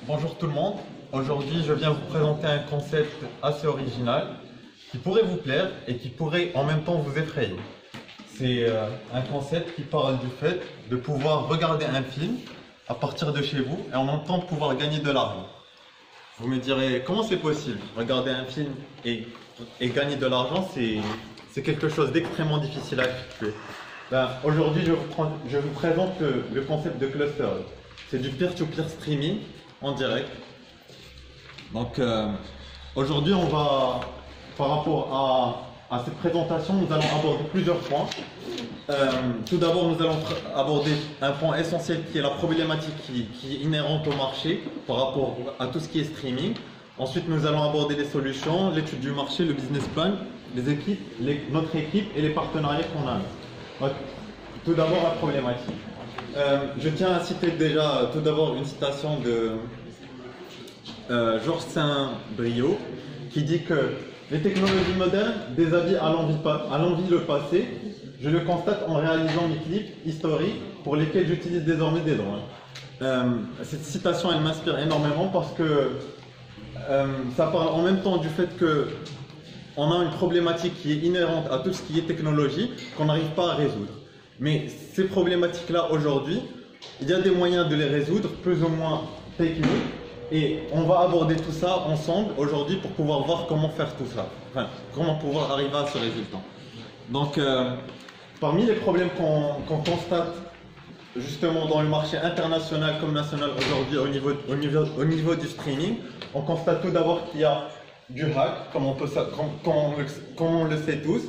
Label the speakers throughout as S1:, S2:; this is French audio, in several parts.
S1: Bonjour tout le monde. Aujourd'hui, je viens vous présenter un concept assez original qui pourrait vous plaire et qui pourrait en même temps vous effrayer. C'est un concept qui parle du fait de pouvoir regarder un film à partir de chez vous et en même temps pouvoir gagner de l'argent. Vous me direz, comment c'est possible? Regarder un film et gagner de l'argent, c'est quelque chose d'extrêmement difficile à effectuer. Aujourd'hui, je vous présente le concept de cluster. C'est du peer-to-peer streaming en direct. Donc aujourd'hui, par rapport à cette présentation, nous allons aborder plusieurs points. Tout d'abord, nous allons aborder un point essentiel qui est la problématique qui est inhérente au marché par rapport à tout ce qui est streaming. Ensuite, nous allons aborder les solutions, l'étude du marché, le business plan, les équipes, notre équipe et les partenariats qu'on a. Donc, tout d'abord, la problématique. Je tiens à citer déjà tout d'abord une citation de Georges Saint-Brieuc qui dit que les technologies modernes déshabillent à l'envi le passé. Je le constate en réalisant mes clips historiques pour lesquels j'utilise désormais des drones. Cette citation, elle m'inspire énormément parce que ça parle en même temps du fait que on a une problématique qui est inhérente à tout ce qui est technologie qu'on n'arrive pas à résoudre. Mais ces problématiques-là, aujourd'hui, il y a des moyens de les résoudre, plus ou moins techniques, et on va aborder tout ça ensemble aujourd'hui pour pouvoir voir comment faire tout ça, enfin, comment pouvoir arriver à ce résultat. Donc, parmi les problèmes qu'on constate justement dans le marché international comme national aujourd'hui au niveau du streaming, on constate tout d'abord qu'il y a du hack, comme on le sait tous.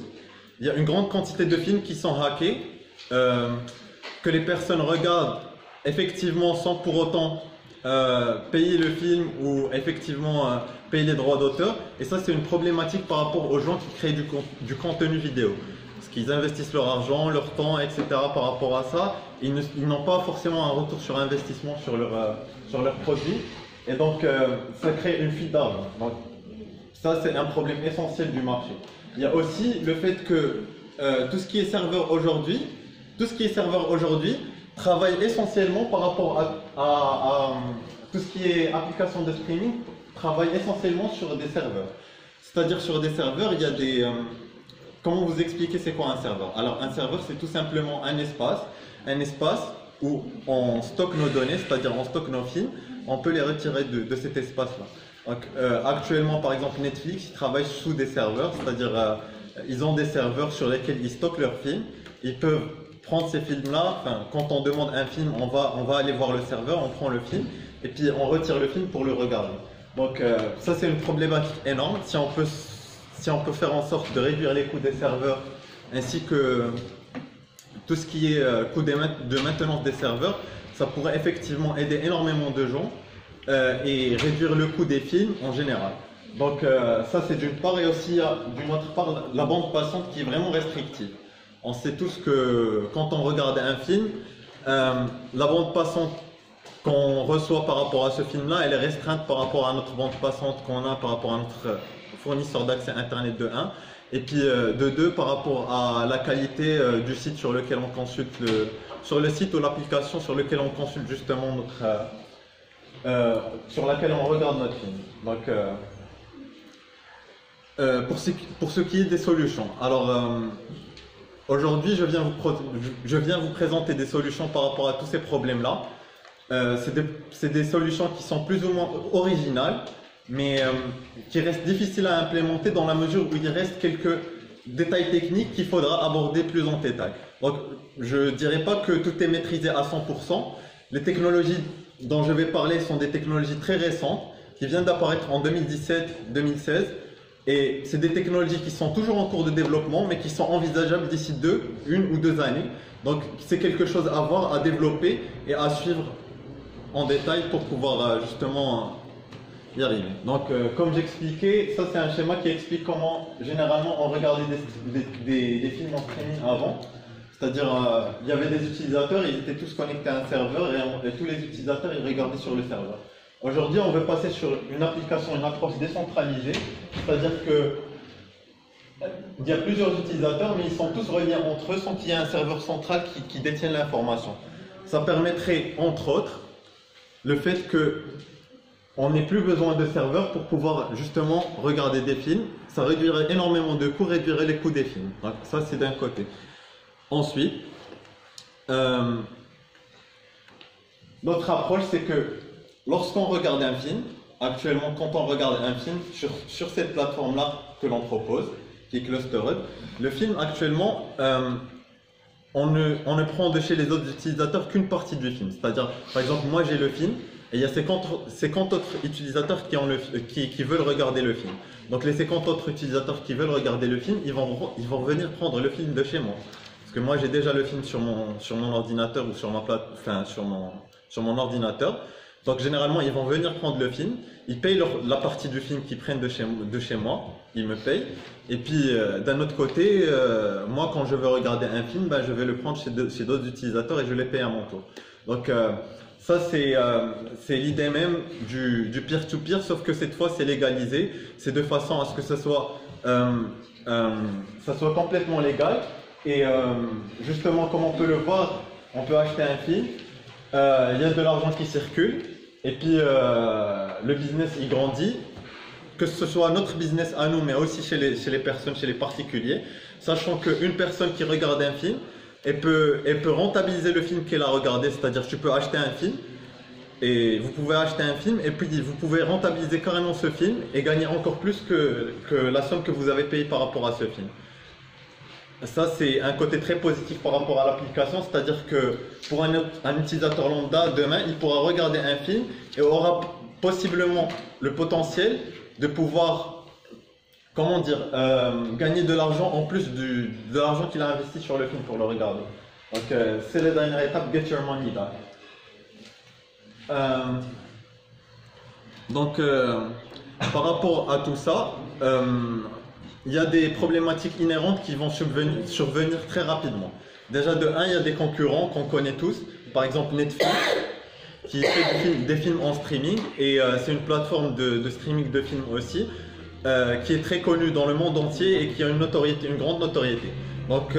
S1: Il y a une grande quantité de films qui sont hackés, que les personnes regardent effectivement sans pour autant payer le film ou effectivement payer les droits d'auteur. Et ça, c'est une problématique par rapport aux gens qui créent du contenu vidéo. Parce qu'ils investissent leur argent, leur temps, etc. par rapport à ça. Ils n'ont pas forcément un retour sur investissement sur leur produit. Et donc, ça crée une fuite d'argent. Donc, ça, c'est un problème essentiel du marché. Il y a aussi le fait que tout ce qui est serveur aujourd'hui, travaille essentiellement par rapport à tout ce qui est application de streaming, travaille essentiellement sur des serveurs. C'est-à-dire sur des serveurs, il y a des... comment vous expliquer c'est quoi un serveur? Alors un serveur, c'est tout simplement un espace où on stocke nos données, c'est-à-dire on stocke nos films, on peut les retirer de cet espace-là. Donc actuellement, par exemple, Netflix, ils travaillent sous des serveurs, c'est-à-dire ils ont des serveurs sur lesquels ils stockent leurs films. Ils peuvent prendre ces films-là, enfin, quand on demande un film, on va aller voir le serveur, on prend le film, et puis on retire le film pour le regarder. Donc ça, c'est une problématique énorme. Si on peut faire en sorte de réduire les coûts des serveurs, ainsi que tout ce qui est coût de maintenance des serveurs, ça pourrait effectivement aider énormément de gens et réduire le coût des films en général. Donc ça, c'est d'une part, et aussi d'une autre part, la bande passante qui est vraiment restrictive. On sait tous que quand on regarde un film, la bande passante qu'on reçoit par rapport à ce film-là, elle est restreinte par rapport à notre bande passante qu'on a par rapport à notre fournisseur d'accès Internet de 1. Et puis de 2, par rapport à la qualité du site sur lequel on consulte, sur le site ou l'application sur lequel on consulte justement sur laquelle on regarde notre film. Donc, pour ce qui est des solutions. Alors, aujourd'hui, je viens vous présenter des solutions par rapport à tous ces problèmes-là. C'est des solutions qui sont plus ou moins originales, mais qui restent difficiles à implémenter dans la mesure où il reste quelques détails techniques qu'il faudra aborder plus en détail. Donc, je ne dirais pas que tout est maîtrisé à 100%. Les technologies dont je vais parler sont des technologies très récentes, qui viennent d'apparaître en 2017-2016. Et c'est des technologies qui sont toujours en cours de développement, mais qui sont envisageables d'ici une ou deux années. Donc c'est quelque chose à voir, à développer et à suivre en détail pour pouvoir justement y arriver. Donc comme j'expliquais, ça c'est un schéma qui explique comment généralement on regardait des films en streaming avant. C'est-à-dire il y avait des utilisateurs, ils étaient tous connectés à un serveur et tous les utilisateurs ils regardaient sur le serveur. Aujourd'hui, on veut passer sur une application, une approche décentralisée, c'est-à-dire qu'il y a plusieurs utilisateurs, mais ils sont tous reliés entre eux sans qu'il y ait un serveur central qui détienne l'information. Ça permettrait, entre autres, le fait que on n'ait plus besoin de serveurs pour pouvoir justement regarder des films. Ça réduirait énormément de coûts, réduirait les coûts des films. Donc ça, c'est d'un côté. Ensuite, notre approche, c'est que lorsqu'on regarde un film, actuellement, quand on regarde un film sur cette plateforme-là que l'on propose, qui est Clusterhub, le film actuellement, on ne prend de chez les autres utilisateurs qu'une partie du film. C'est-à-dire, par exemple, moi j'ai le film, et il y a 50 autres utilisateurs qui veulent regarder le film. Donc les 50 autres utilisateurs qui veulent regarder le film, ils vont venir prendre le film de chez moi. Parce que moi j'ai déjà le film sur mon ordinateur ou sur mon ordinateur. Donc généralement ils vont venir prendre le film, ils payent la partie du film qu'ils prennent de chez moi, ils me payent. Et puis d'un autre côté, moi quand je veux regarder un film, ben, je vais le prendre chez d'autres utilisateurs et je les paye à mon tour. Donc ça c'est l'idée même du peer-to-peer, sauf que cette fois c'est légalisé. C'est de façon à ce que ça soit complètement légal. Et justement, comme on peut le voir, on peut acheter un film, il y a de l'argent qui circule, et puis le business il grandit, que ce soit notre business à nous, mais aussi chez les personnes, chez les particuliers, sachant qu'une personne qui regarde un film, elle peut rentabiliser le film qu'elle a regardé, c'est-à-dire tu peux acheter un film, et vous pouvez acheter un film, et puis vous pouvez rentabiliser carrément ce film, et gagner encore plus que la somme que vous avez payée par rapport à ce film. Ça, c'est un côté très positif par rapport à l'application, c'est-à-dire que pour un utilisateur lambda, demain, il pourra regarder un film et aura possiblement le potentiel de pouvoir, comment dire, gagner de l'argent en plus de l'argent qu'il a investi sur le film pour le regarder. Donc, c'est la dernière étape, get your money back. Donc, par rapport à tout ça, il y a des problématiques inhérentes qui vont survenir très rapidement. Déjà de 1, il y a des concurrents qu'on connaît tous, par exemple Netflix, qui fait des films en streaming, et c'est une plateforme de streaming de films aussi, qui est très connue dans le monde entier et qui a une grande notoriété. Donc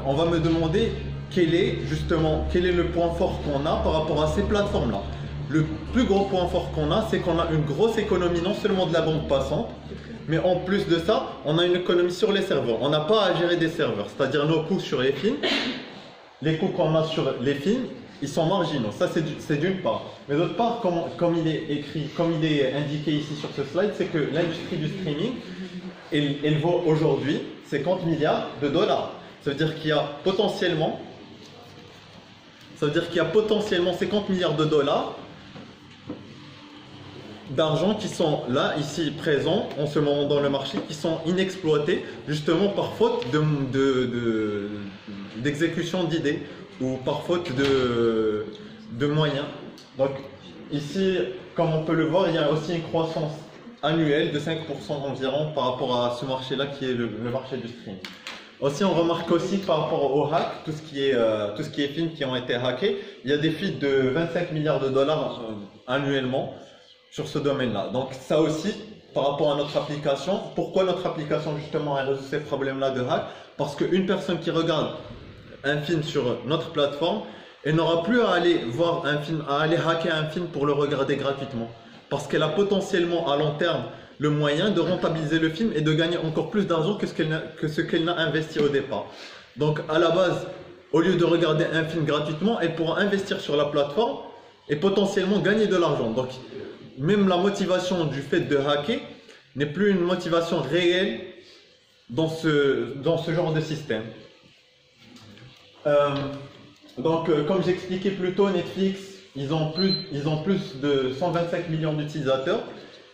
S1: on va me demander quel est le point fort qu'on a par rapport à ces plateformes-là. Le plus gros point fort qu'on a, c'est qu'on a une grosse économie non seulement de la bande passante, mais en plus de ça, on a une économie sur les serveurs. On n'a pas à gérer des serveurs, c'est-à-dire nos coûts sur les films. Les coûts qu'on a sur les films, ils sont marginaux. Ça, c'est d'une part. Mais d'autre part, comme il est indiqué ici sur ce slide, c'est que l'industrie du streaming, elle vaut aujourd'hui 50 milliards de dollars. Ça veut dire qu'il y a potentiellement 50 milliards de dollars d'argent qui sont là, ici, présents, en ce moment dans le marché, qui sont inexploités, justement par faute d'exécution d'idées ou par faute de moyens. Donc ici, comme on peut le voir, il y a aussi une croissance annuelle de 5% environ par rapport à ce marché-là qui est le marché du streaming. Aussi, on remarque aussi par rapport au hack, tout ce qui est films qui ont été hackés, il y a des fuites de 25 milliards de dollars annuellement sur ce domaine-là. Donc ça aussi, par rapport à notre application, pourquoi notre application justement a résout ces problèmes-là de hack? Parce qu'une personne qui regarde un film sur notre plateforme, elle n'aura plus à aller voir un film, à aller hacker un film pour le regarder gratuitement. Parce qu'elle a potentiellement à long terme le moyen de rentabiliser le film et de gagner encore plus d'argent que ce qu'elle n'a investi au départ. Donc à la base, au lieu de regarder un film gratuitement, elle pourra investir sur la plateforme et potentiellement gagner de l'argent. Donc même la motivation du fait de hacker n'est plus une motivation réelle dans ce genre de système. Comme j'expliquais plus tôt, Netflix, ils ont plus de 125 millions d'utilisateurs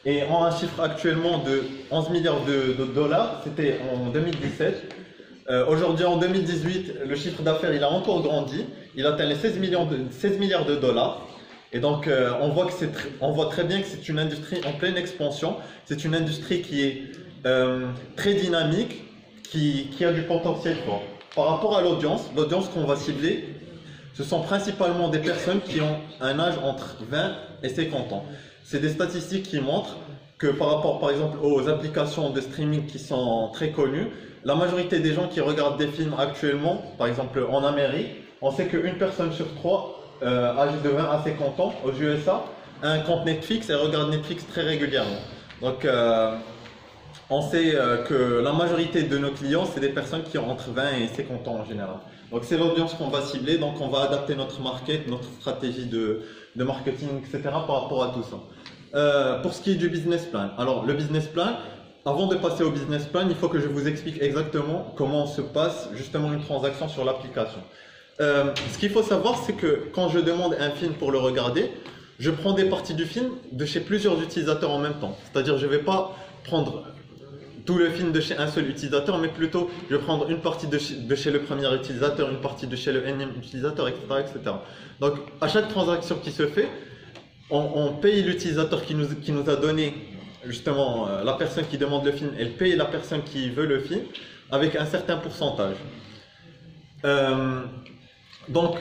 S1: et ont un chiffre actuellement de 11 milliards de dollars, c'était en 2017. Aujourd'hui, en 2018, le chiffre d'affaires il a encore grandi, il atteint les 16 milliards de dollars. Et donc, on voit très bien que c'est une industrie en pleine expansion. C'est une industrie qui est très dynamique, qui a du potentiel fort. Par rapport à l'audience qu'on va cibler, ce sont principalement des personnes qui ont un âge entre 20 et 50 ans. C'est des statistiques qui montrent que par rapport, par exemple, aux applications de streaming qui sont très connues, la majorité des gens qui regardent des films actuellement, par exemple en Amérique, on sait qu'une personne sur trois âgée de 20 à 50 ans aux USA un compte Netflix et regarde Netflix très régulièrement. Donc, on sait que la majorité de nos clients, c'est des personnes qui ont entre 20 et 50 ans en général. Donc, c'est l'audience qu'on va cibler, donc on va adapter notre market, notre stratégie de marketing, etc. par rapport à tout ça. Pour ce qui est du business plan, alors le business plan, avant de passer au business plan, il faut que je vous explique exactement comment se passe justement une transaction sur l'application. Ce qu'il faut savoir, c'est que quand je demande un film pour le regarder, je prends des parties du film de chez plusieurs utilisateurs en même temps. C'est-à-dire, je ne vais pas prendre tout le film de chez un seul utilisateur, mais plutôt, je vais prendre une partie de chez le premier utilisateur, une partie de chez le énième utilisateur, etc., etc. Donc, à chaque transaction qui se fait, on paye l'utilisateur qui nous a donné, justement, la personne qui demande le film, elle paye la personne qui veut le film, avec un certain pourcentage. Donc,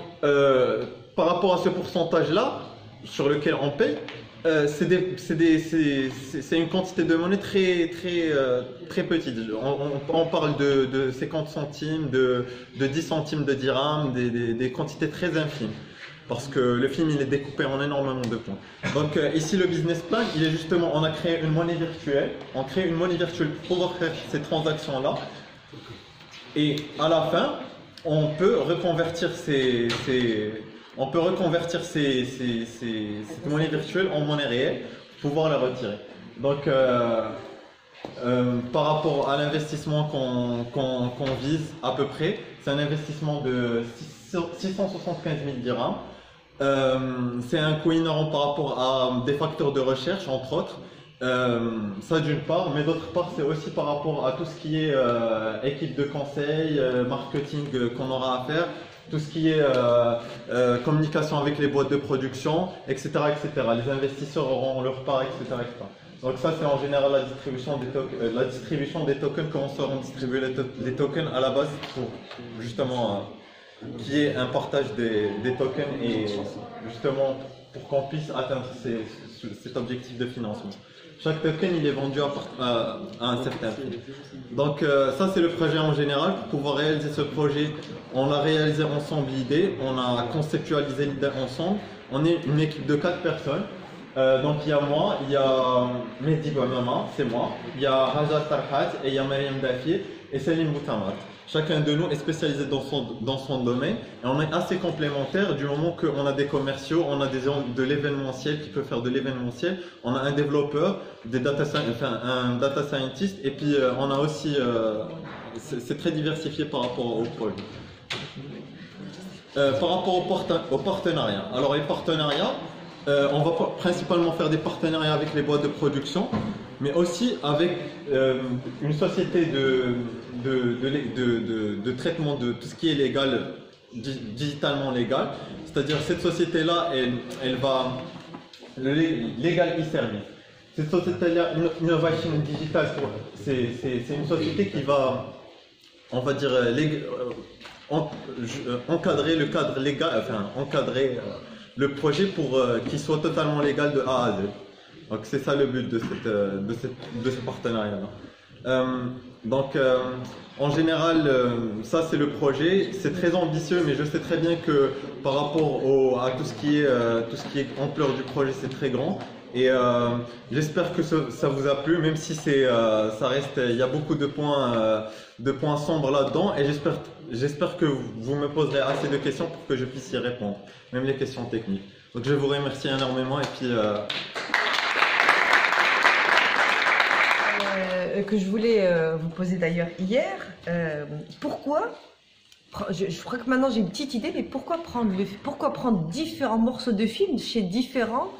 S1: par rapport à ce pourcentage-là, sur lequel on paye, c'est une quantité de monnaie très petite. On parle de 50 centimes, de 10 centimes de dirhams, des quantités très infimes. Parce que le film, il est découpé en énormément de points. Donc ici, le business plan, il est justement, on a créé une monnaie virtuelle. On crée une monnaie virtuelle pour pouvoir faire ces transactions-là. Et à la fin, on peut reconvertir cette monnaie virtuelle en monnaie réelle pour pouvoir la retirer. Donc, par rapport à l'investissement qu'on vise à peu près, c'est un investissement de 675 000 dirhams. C'est un coût énorme par rapport à des facteurs de recherche, entre autres. Ça d'une part, mais d'autre part, c'est aussi par rapport à tout ce qui est équipe de conseil, marketing qu'on aura à faire, tout ce qui est communication avec les boîtes de production, etc., etc. Les investisseurs auront leur part, etc., etc. Donc ça, c'est en général la distribution des tokens, comment seront distribués les tokens à la base pour justement qu'il y ait un partage des tokens et justement pour qu'on puisse atteindre cet objectif de financement. Chaque token, il est vendu à un certain prix. Donc ça, c'est le projet en général. Pour pouvoir réaliser ce projet, on l'a réalisé ensemble l'idée, on a conceptualisé l'idée ensemble. On est une équipe de 4 personnes. Donc il y a moi, il y a Mehdi Bouamama, c'est moi, il y a Raja Tarhat et il y a Mariam Dafié et Salim Boutamat. Chacun de nous est spécialisé dans son domaine et on est assez complémentaires du moment qu'on a des commerciaux, on a de l'événementiel qui peut faire de l'événementiel, on a un développeur, un data scientist et puis on a aussi, c'est très diversifié par rapport au projet. Par rapport au partenariat. Alors les partenariats, on va principalement faire des partenariats avec les boîtes de production, mais aussi avec une société de traitement de tout ce qui est légal, digitalement légal. C'est-à-dire cette société-là, elle va Legal e-Service. Cette société-là, Innovation Digital, c'est une société qui va, on va dire, encadrer le cadre légal, enfin encadrer le projet pour qu'il soit totalement légal de A à Z. Donc c'est ça le but de ce partenariat-là. Donc en général, ça c'est le projet. C'est très ambitieux, mais je sais très bien que par rapport à tout ce qui est ampleur du projet, c'est très grand. Et j'espère que ça vous a plu, même si ça reste, il y a beaucoup de points sombres là-dedans. Et j'espère que vous me poserez assez de questions pour que je puisse y répondre, même les questions techniques. Donc je vous remercie énormément et puis.
S2: Que je voulais vous poser d'ailleurs hier. Pourquoi, je crois que maintenant j'ai une petite idée, mais pourquoi prendre différents morceaux de film chez différents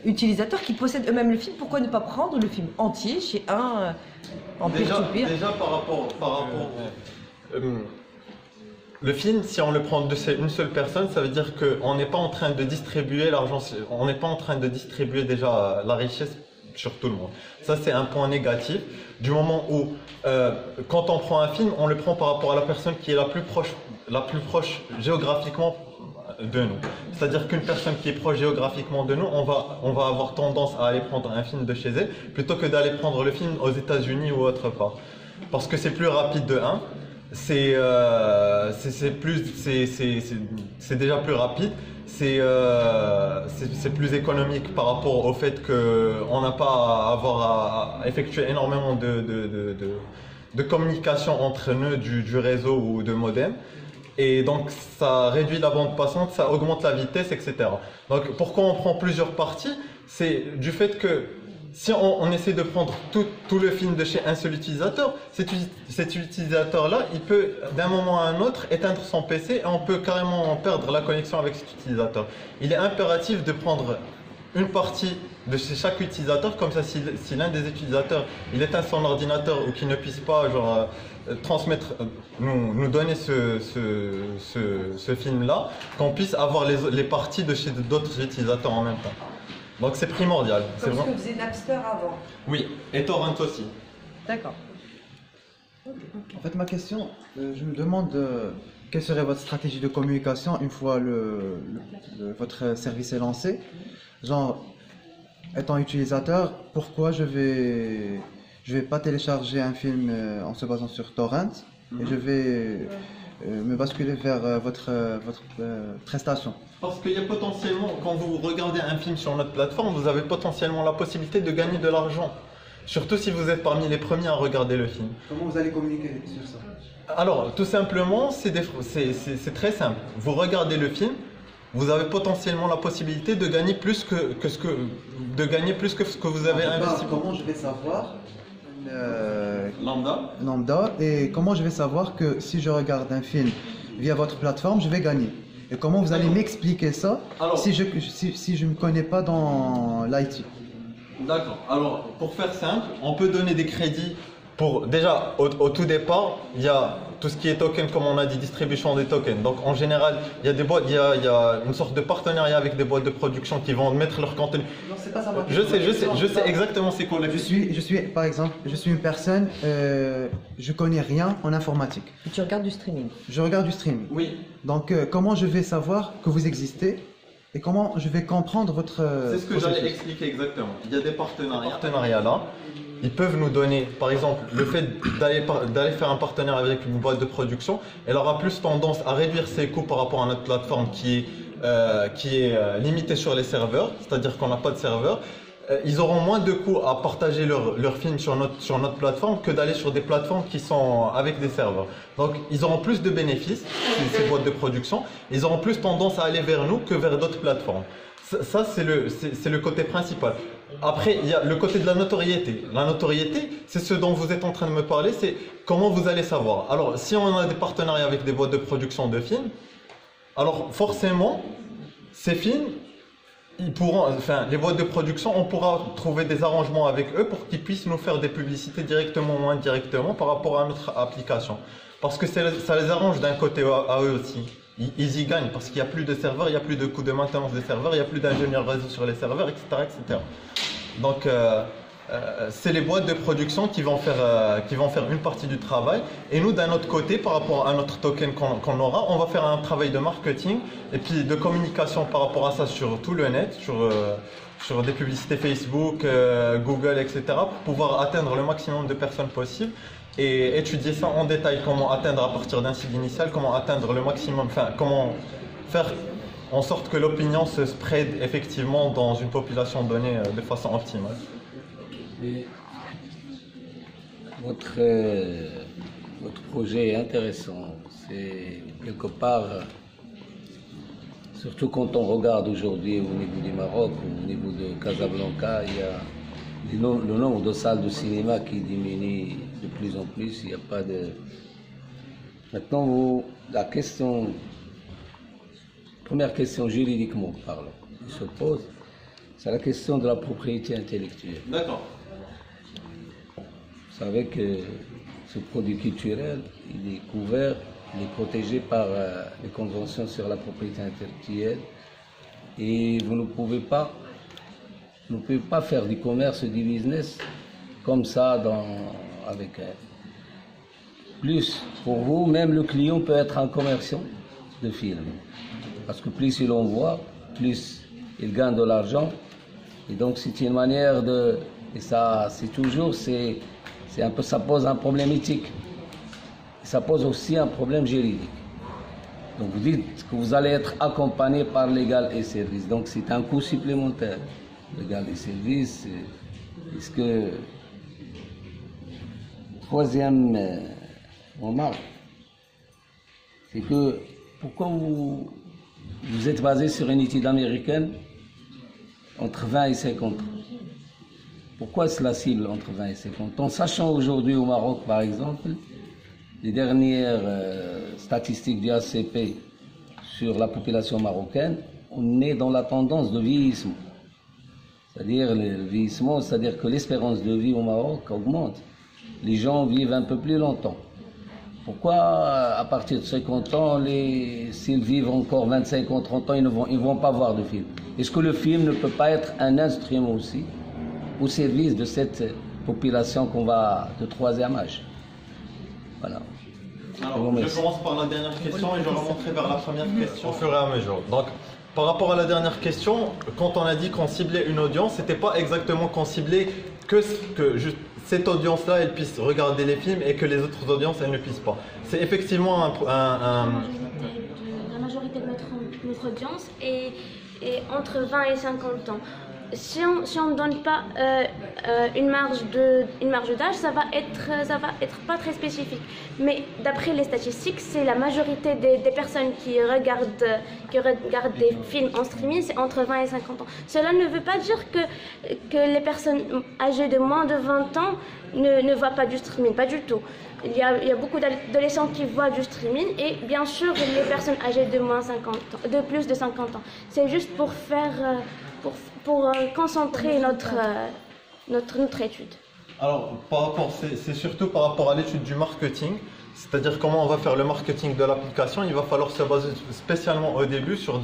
S2: utilisateurs qui possèdent eux-mêmes le film? Pourquoi ne pas prendre le film entier chez un en peer-to-peer?
S1: Déjà par rapport le film, si on le prend d'une seule personne, ça veut dire qu'on n'est pas en train de distribuer l'argent, on n'est pas en train de distribuer déjà la richesse sur tout le monde. Ça, c'est un point négatif. Du moment où, quand on prend un film, on le prend par rapport à la personne qui est la plus proche géographiquement de nous. C'est-à-dire qu'une personne qui est proche géographiquement de nous, on va avoir tendance à aller prendre un film de chez elle plutôt que d'aller prendre le film aux États-Unis ou autre part. Parce que c'est plus rapide de 1. c'est déjà plus rapide. C'est plus économique par rapport au fait qu'on n'a pas à avoir à effectuer énormément de communication entre nœuds du réseau ou de modem. Et donc ça réduit la bande passante, ça augmente la vitesse, etc. Donc pourquoi on prend plusieurs parties? C'est du fait que si on essaie de prendre tout le film de chez un seul utilisateur, cet utilisateur-là, il peut d'un moment à un autre éteindre son PC et on peut carrément perdre la connexion avec cet utilisateur. Il est impératif de prendre une partie de chez chaque utilisateur, comme ça si l'un des utilisateurs il éteint son ordinateur ou qu'il ne puisse pas genre, transmettre, nous donner ce film-là, qu'on puisse avoir les parties de chez d'autres utilisateurs en même temps. Donc c'est primordial.
S2: Comme ce que faisait Napster avant.
S1: Oui, et Torrent aussi.
S2: D'accord.
S3: En fait, ma question, je me demande quelle serait votre stratégie de communication une fois votre service est lancé. Genre, étant utilisateur, pourquoi je vais pas télécharger un film en se basant sur Torrent et je vais me basculer vers votre prestation.
S1: Parce qu'il y a potentiellement, quand vous regardez un film sur notre plateforme, vous avez potentiellement la possibilité de gagner de l'argent. Surtout si vous êtes parmi les premiers à regarder le film.
S3: Comment vous allez communiquer sur ça?
S1: Alors, tout simplement, c'est très simple. Vous regardez le film, vous avez potentiellement la possibilité de gagner plus que ce que vous avez investi.
S3: Comment je vais savoir
S1: Lambda.
S3: Et comment je vais savoir que si je regarde un film via votre plateforme, je vais gagner? Et comment vous allez m'expliquer ça si je ne me connais pas dans l'IT?
S1: D'accord. Alors, pour faire simple, on peut donner des crédits pour... Déjà, au tout départ, il y a tout ce qui est token, comme on a dit, distribution des tokens. Donc, en général, il y a des boîtes, il y a une sorte de partenariat avec des boîtes de production qui vont mettre leur contenu.
S3: Non, c'est pas ça.
S1: Je sais exactement c'est quoi.
S3: Par exemple, je suis une personne, je connais rien en informatique.
S2: Et tu regardes du streaming.
S3: Je regarde du streaming.
S1: Oui.
S3: Donc, comment je vais savoir que vous existez et comment je vais comprendre votre...
S1: C'est ce que j'allais expliquer exactement. Il y a des partenariats là. Ils peuvent nous donner, par exemple, le fait d'aller faire un partenariat avec une boîte de production, elle aura plus tendance à réduire ses coûts par rapport à notre plateforme qui est limitée sur les serveurs, c'est-à-dire qu'on n'a pas de serveur. Ils auront moins de coûts à partager leurs films sur notre plateforme que d'aller sur des plateformes qui sont avec des serveurs. Donc, ils auront plus de bénéfices, ces boîtes de production. Ils auront plus tendance à aller vers nous que vers d'autres plateformes. Ça, c'est le côté principal. Après, il y a le côté de la notoriété. La notoriété, c'est ce dont vous êtes en train de me parler, c'est comment vous allez savoir. Alors, si on a des partenariats avec des boîtes de production de films, alors forcément, ces films, les boîtes de production, on pourra trouver des arrangements avec eux pour qu'ils puissent nous faire des publicités directement ou indirectement par rapport à notre application. Parce que ça les arrange d'un côté à eux aussi. Ils y gagnent parce qu'il n'y a plus de serveurs, il n'y a plus de coûts de maintenance des serveurs, il n'y a plus d'ingénieurs réseau sur les serveurs, etc. etc. Donc, c'est les boîtes de production qui vont faire une partie du travail. Et nous, d'un autre côté, par rapport à notre token qu'on aura, on va faire un travail de marketing et puis de communication par rapport à ça sur tout le net, sur des publicités Facebook, Google, etc. pour pouvoir atteindre le maximum de personnes possible. Et étudier ça en détail, comment atteindre à partir d'un site initial, comment atteindre le maximum, comment faire en sorte que l'opinion se spread effectivement dans une population donnée de façon optimale.
S4: Et votre projet est intéressant. C'est quelque part, surtout quand on regarde aujourd'hui au niveau du Maroc, au niveau de Casablanca, il y a le nombre de salles de cinéma qui diminue de plus en plus. Il n'y a pas de... Maintenant, la première question juridiquement parlant, qui se pose, c'est la question de la propriété intellectuelle.
S1: D'accord.
S4: Vous savez que ce produit culturel, il est couvert, il est protégé par les conventions sur la propriété intellectuelle et vous ne pouvez pas faire du commerce, du business comme ça avec plus. Pour vous, même le client peut être un commerçant de film. Parce que plus il envoie, plus il gagne de l'argent. Et donc c'est une manière de... Et ça, c'est un peu, ça pose un problème éthique. Ça pose aussi un problème juridique. Donc vous dites que vous allez être accompagné par légal et service. Donc c'est un coût supplémentaire. Légal et service, est-ce que... Troisième remarque, c'est que pourquoi vous êtes basé sur une étude américaine entre 20 et 50 ans? Pourquoi est-ce la cible entre 20 et 50 ans? Sachant aujourd'hui au Maroc, par exemple, les dernières statistiques du ACP sur la population marocaine, on est dans la tendance de vieillissement. C'est-à-dire le vieillissement, c'est-à-dire que l'espérance de vie au Maroc augmente. Les gens vivent un peu plus longtemps. Pourquoi à partir de 50 ans, s'ils vivent encore 25 ans, 30 ans, ils ne vont pas voir de film? Est-ce que le film ne peut pas être un instrument aussi au service de cette population de troisième âge? Voilà.
S1: Alors, je commence par la dernière question et je remonterai vers la première question au fur et à mesure. Donc, par rapport à la dernière question, quand on a dit qu'on ciblait une audience, c'était pas exactement qu'on ciblait que juste cette audience-là, elle puisse regarder les films et que les autres audiences, elles ne puissent pas. C'est effectivement
S5: La majorité de notre audience est entre 20 et 50 ans. Si on ne donne pas une marge d'âge, ça va être pas très spécifique. Mais d'après les statistiques, c'est la majorité des personnes qui regardent des films en streaming, c'est entre 20 et 50 ans. Cela ne veut pas dire que les personnes âgées de moins de 20 ans ne voient pas du streaming, pas du tout. Il y a beaucoup d'adolescents qui voient du streaming et bien sûr les personnes âgées de plus de 50 ans. C'est juste pour concentrer notre étude.
S1: Alors, c'est surtout par rapport à l'étude du marketing, c'est-à-dire comment on va faire le marketing de l'application. Il va falloir se baser spécialement au début sur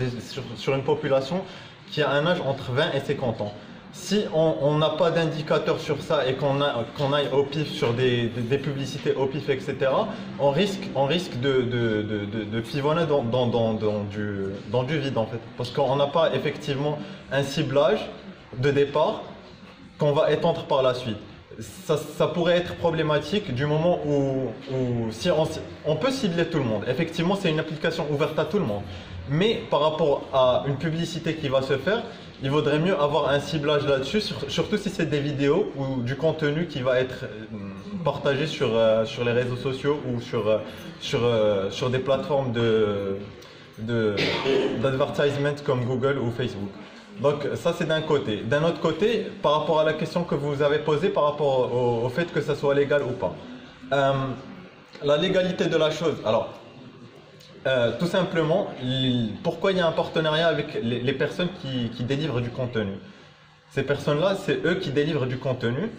S1: une population qui a un âge entre 20 et 50 ans. Si on n'a pas d'indicateur sur ça et qu'on aille au pif sur des publicités au pif, etc., on risque de pivonner dans du vide en fait. Parce qu'on n'a pas effectivement un ciblage de départ qu'on va étendre par la suite. Ça pourrait être problématique du moment où si on peut cibler tout le monde. Effectivement, c'est une application ouverte à tout le monde. Mais par rapport à une publicité qui va se faire, il vaudrait mieux avoir un ciblage là-dessus, surtout si c'est des vidéos ou du contenu qui va être partagé sur les réseaux sociaux ou sur des plateformes d'advertisement comme Google ou Facebook. Donc ça c'est d'un côté. D'un autre côté, par rapport à la question que vous avez posée par rapport au fait que ça soit légal ou pas. La légalité de la chose. Alors, tout simplement, pourquoi il y a un partenariat avec les personnes qui délivrent du contenu? Ces personnes-là, c'est eux qui délivrent du contenu.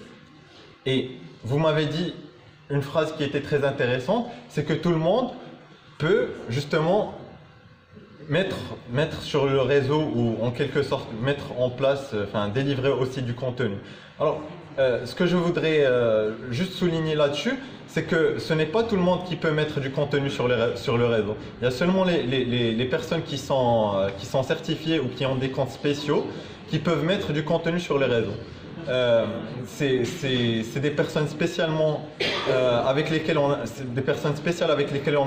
S1: Et vous m'avez dit une phrase qui était très intéressante, c'est que tout le monde peut justement mettre sur le réseau ou en quelque sorte mettre en place, délivrer aussi du contenu. Alors, ce que je voudrais juste souligner là-dessus, c'est que ce n'est pas tout le monde qui peut mettre du contenu sur le réseau. Il y a seulement les personnes qui sont certifiées ou qui ont des comptes spéciaux qui peuvent mettre du contenu sur les réseaux. C'est des personnes spécialement avec lesquelles on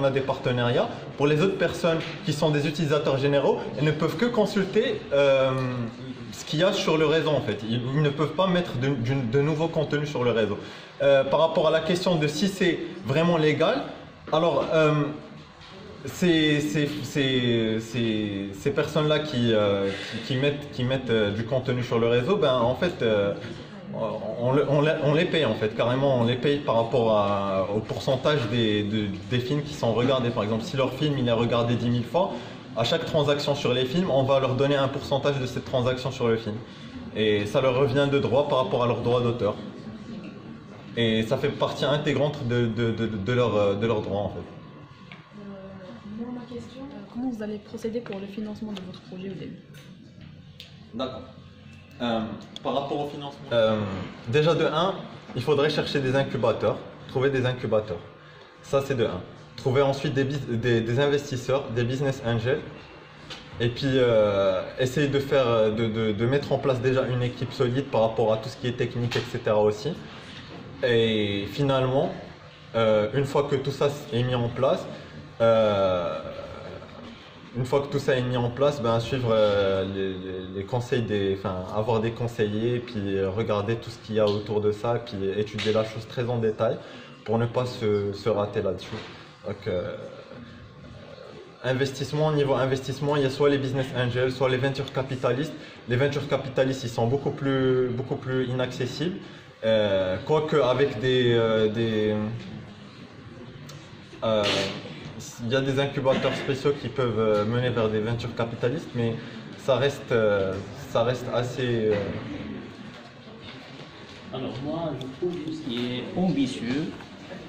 S1: a des partenariats. Pour les autres personnes qui sont des utilisateurs généraux, elles ne peuvent que consulter ce qu'il y a sur le réseau en fait. Ils ne peuvent pas mettre de nouveaux contenus sur le réseau. Par rapport à la question de si c'est vraiment légal, alors ces personnes-là qui mettent du contenu sur le réseau, ben en fait on les paye en fait, carrément on les paye par rapport au pourcentage des films qui sont regardés. Par exemple, si leur film il est regardé 10 000 fois, à chaque transaction sur les films, on va leur donner un pourcentage de cette transaction sur le film. Et ça leur revient de droit par rapport à leurs droits d'auteur. Et ça fait partie intégrante de leurs droits en fait.
S6: Moi, ma question, comment vous allez procéder pour le financement de votre projet au début?
S1: D'accord. Par rapport au financement, déjà de 1, il faudrait chercher des incubateurs, trouver des incubateurs. Ça c'est de 1. Trouver ensuite des investisseurs, des business angels. Et puis essayer de mettre en place déjà une équipe solide par rapport à tout ce qui est technique, etc. aussi. Et finalement, une fois que tout ça est mis en place, ben, suivre les conseils avoir des conseillers, puis regarder tout ce qu'il y a autour de ça, puis étudier la chose très en détail pour ne pas se rater là-dessus. Donc, niveau investissement, il y a soit les business angels, soit les venture capitalistes. Les venture capitalistes, ils sont beaucoup plus inaccessibles. Quoique avec il y a des incubateurs spéciaux qui peuvent mener vers des ventures capitalistes, mais ça reste assez...
S7: Alors moi, je trouve tout ce qui est ambitieux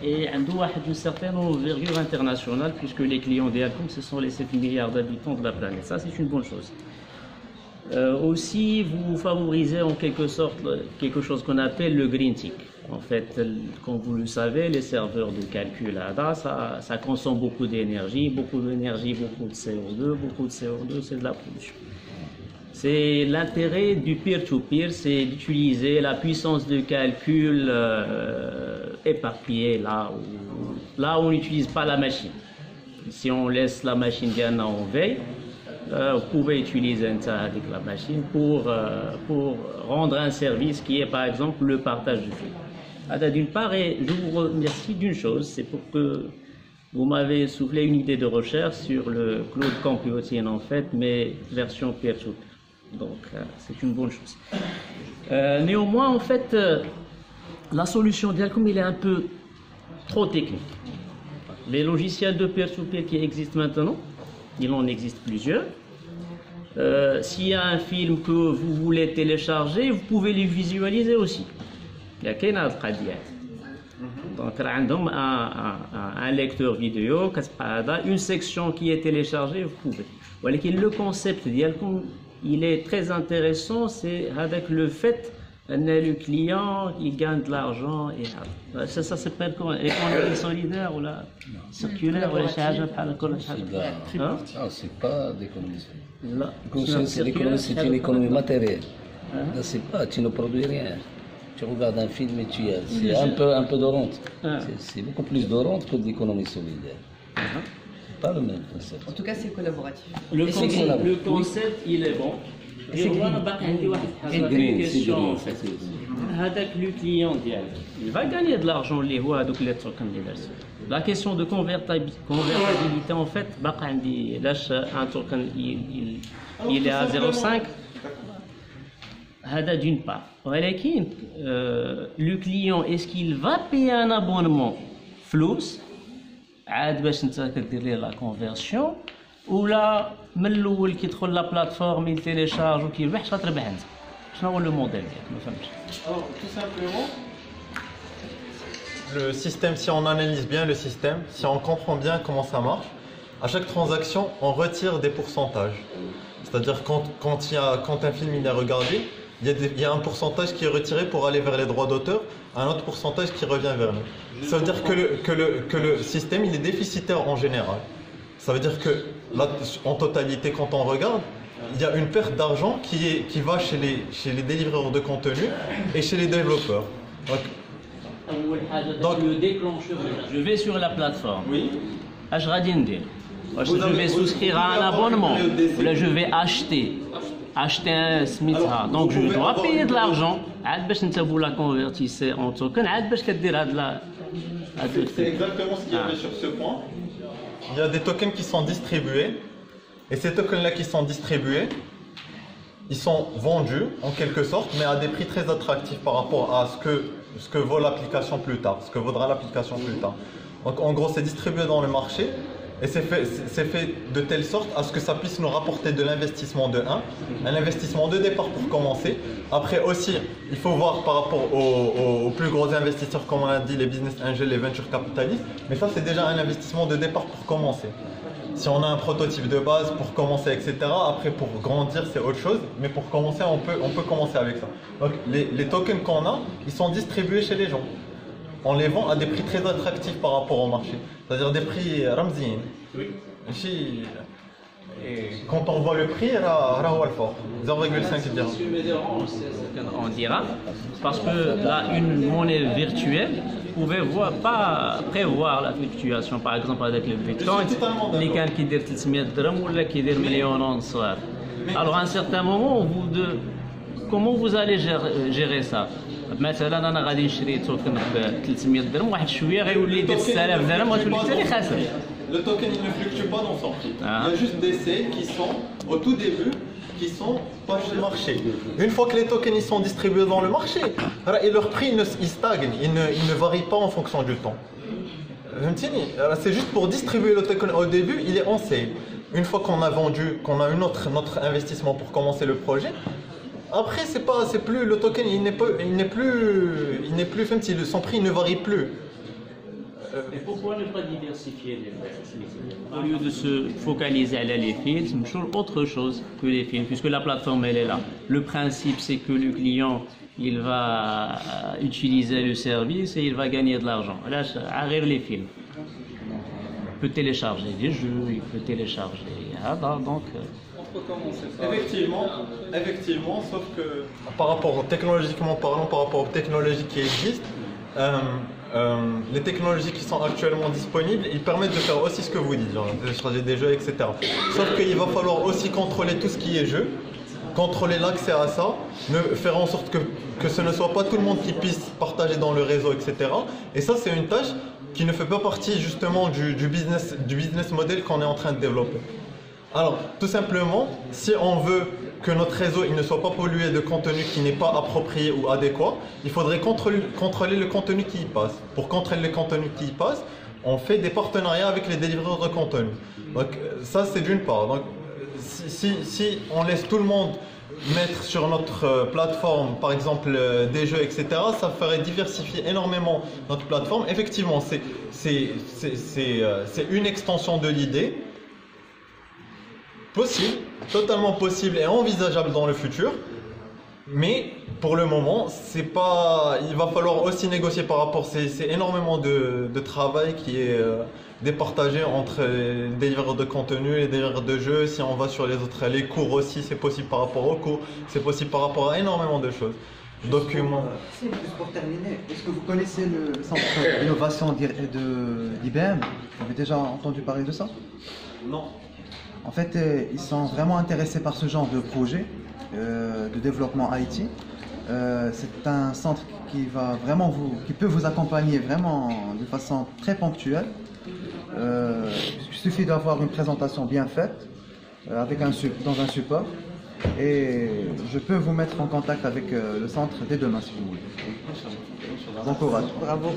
S7: et une certaine envergure internationale, puisque les clients d'Alcom, ce sont les 7 milliards d'habitants de la planète. Ça, c'est une bonne chose. Aussi, vous favorisez en quelque sorte quelque chose qu'on appelle le green tick. En fait, comme vous le savez, les serveurs de calcul ADA, ça consomme beaucoup d'énergie, beaucoup de CO2, c'est de la pollution. C'est l'intérêt du peer-to-peer, c'est d'utiliser la puissance de calcul éparpillée là où on n'utilise pas la machine. Si on laisse la machine bien en veille, vous pouvez utiliser avec la machine pour rendre un service qui est par exemple le partage du flux. D'une part, et je vous remercie d'une chose, c'est pour que vous m'avez soufflé une idée de recherche sur le cloud computing en fait, mais version peer-to-peer. Donc c'est une bonne chose. Néanmoins, en fait, la solution d'Alcom, il est un peu trop technique. Les logiciels de peer-to-peer qui existent maintenant, il en existe plusieurs. S'il y a un film que vous voulez télécharger, vous pouvez le visualiser aussi. Il y a qu'un autre قضية. Donc, un lecteur vidéo, une section qui est téléchargée, vous pouvez. Le concept d'Alcom, il est très intéressant, c'est avec le fait que le client il gagne de l'argent. Ça s'appelle comment? Économie solidaire ou la circulaire ou la charge
S4: Non, c'est pas d'économie solidaire. C'est une économie matérielle. Là, c'est pas, tu ne produis rien. Tu regardes un film et tu as. C'est un peu de rente. C'est beaucoup plus de rente que de l'économie solidaire. C'est pas le même concept.
S2: En tout cas, c'est collaboratif.
S7: Le concept, il est bon. Et green, question en fait. Avec le client, il va gagner de l'argent la question de convertibilité en fait, un token il est à 0,5. D'une part. Le client, est-ce qu'il va payer un abonnement flous عاد باش انت كدير ليه لا كونفيرسيون ولا من الاول كيدخل لا بلاتفورم يتيليشارج وكيربح اش غتربح انت شنو هو لو موديل ديالك ما فهمتش.
S1: Tout simplement, le système, si on analyse bien le système, si on comprend bien comment ça marche, à chaque transaction, on retire des pourcentages. C'est-à-dire quand un film il est regardé, il y a un pourcentage qui est retiré pour aller vers les droits d'auteur, un autre pourcentage qui revient vers nous. Ça veut dire que le système il est déficitaire en général. Ça veut dire que là, en totalité, quand on regarde, il y a une perte d'argent qui va chez les délivreurs de contenu et chez les développeurs.
S7: Donc le déclencheur, je vais sur la plateforme. Oui. Je vais souscrire à un abonnement. Là, je vais acheter un Smitha. Donc je dois payer de l'argent. Vous la convertissez en token.
S1: C'est exactement ce qu'il y avait sur ce point. Il y a des tokens qui sont distribués. Et ces tokens-là qui sont distribués, ils sont vendus en quelque sorte, mais à des prix très attractifs par rapport à ce que vaut l'application plus tard, ce que vaudra l'application plus tard. Donc en gros, c'est distribué dans le marché. Et c'est fait de telle sorte à ce que ça puisse nous rapporter de l'investissement de 1, un investissement de départ pour commencer. Après aussi, il faut voir par rapport aux plus gros investisseurs, comme on a dit, les business angels, les venture capitalistes. Mais ça, c'est déjà un investissement de départ pour commencer. Si on a un prototype de base pour commencer, etc. Après, pour grandir, c'est autre chose. Mais pour commencer, on peut commencer avec ça. Donc, les tokens qu'on a, ils sont distribués chez les gens. On les vend à des prix très attractifs par rapport au marché. C'est-à-dire des prix ramzin. Oui. Quand on voit le prix, fort. 0,5 dirhams.
S7: On dira, parce que là, une monnaie virtuelle, pouvez voir, pas prévoir la fluctuation, par exemple avec le Bitcoin, les gens qui disent 300 dirhams ou qui disent 1,5 million. Alors à un certain moment, comment vous allez gérer ça? مثلا انا غادي نشري توكن ب 300 درهم واحد شويه غيولي يدير 6000 درهم غتولي حتى لي خاسر.
S1: Le token il ne fluctue pas dans son prix. Il y a juste des C qui sont au tout début qui sont pas chez le marché. Une fois que les tokens ils sont distribués dans le marché, et leur prix il stagne, il ne varie pas en fonction du temps. C'est juste pour distribuer le token au début, il est en C. Une fois qu'on a vendu, qu'on a eu notre investissement pour commencer le projet, après c'est plus le token, il n'est plus son prix ne varie plus.
S7: Et pourquoi ne pas diversifier les films? Au lieu de se focaliser à les films, autre chose que les films, puisque la plateforme elle est là. Le principe c'est que le client il va utiliser le service et il va gagner de l'argent. Là, arrête les films. Il peut télécharger des jeux, il peut télécharger. Donc.
S1: Effectivement, sauf que technologiquement parlant, par rapport aux technologies qui existent, les technologies qui sont actuellement disponibles, ils permettent de faire aussi ce que vous dites, genre télécharger des jeux, etc. Sauf qu'il va falloir aussi contrôler tout ce qui est jeu, contrôler l'accès à ça, faire en sorte que ce ne soit pas tout le monde qui puisse partager dans le réseau, etc. Et ça, c'est une tâche qui ne fait pas partie justement du business model qu'on est en train de développer. Alors, tout simplement, si on veut que notre réseau il ne soit pas pollué de contenu qui n'est pas approprié ou adéquat, il faudrait contrôler le contenu qui y passe. Pour contrôler le contenu qui y passe, on fait des partenariats avec les délivreurs de contenu. Donc, ça, c'est d'une part. Donc, si on laisse tout le monde mettre sur notre plateforme, par exemple, des jeux, etc., ça ferait diversifier énormément notre plateforme. Effectivement, c'est une extension de l'idée. Possible, totalement possible et envisageable dans le futur, mais pour le moment, il va falloir aussi négocier par rapport, c'est énormément de travail qui est départagé entre les délivreurs de contenu et les délivreurs de jeux. Si on va sur les autres, les cours aussi, c'est possible par rapport aux cours, c'est possible par rapport à énormément de choses. Documents.
S3: Juste pour terminer, est-ce que vous connaissez le centre d'innovation d'IBM? Vous avez déjà entendu parler de ça?
S1: Non.
S3: En fait, ils sont vraiment intéressés par ce genre de projet de développement IT. C'est un centre qui peut vous accompagner vraiment de façon très ponctuelle. Il suffit d'avoir une présentation bien faite dans un support. Et je peux vous mettre en contact avec le centre dès demain si vous voulez. Bon courage.
S2: Bravo.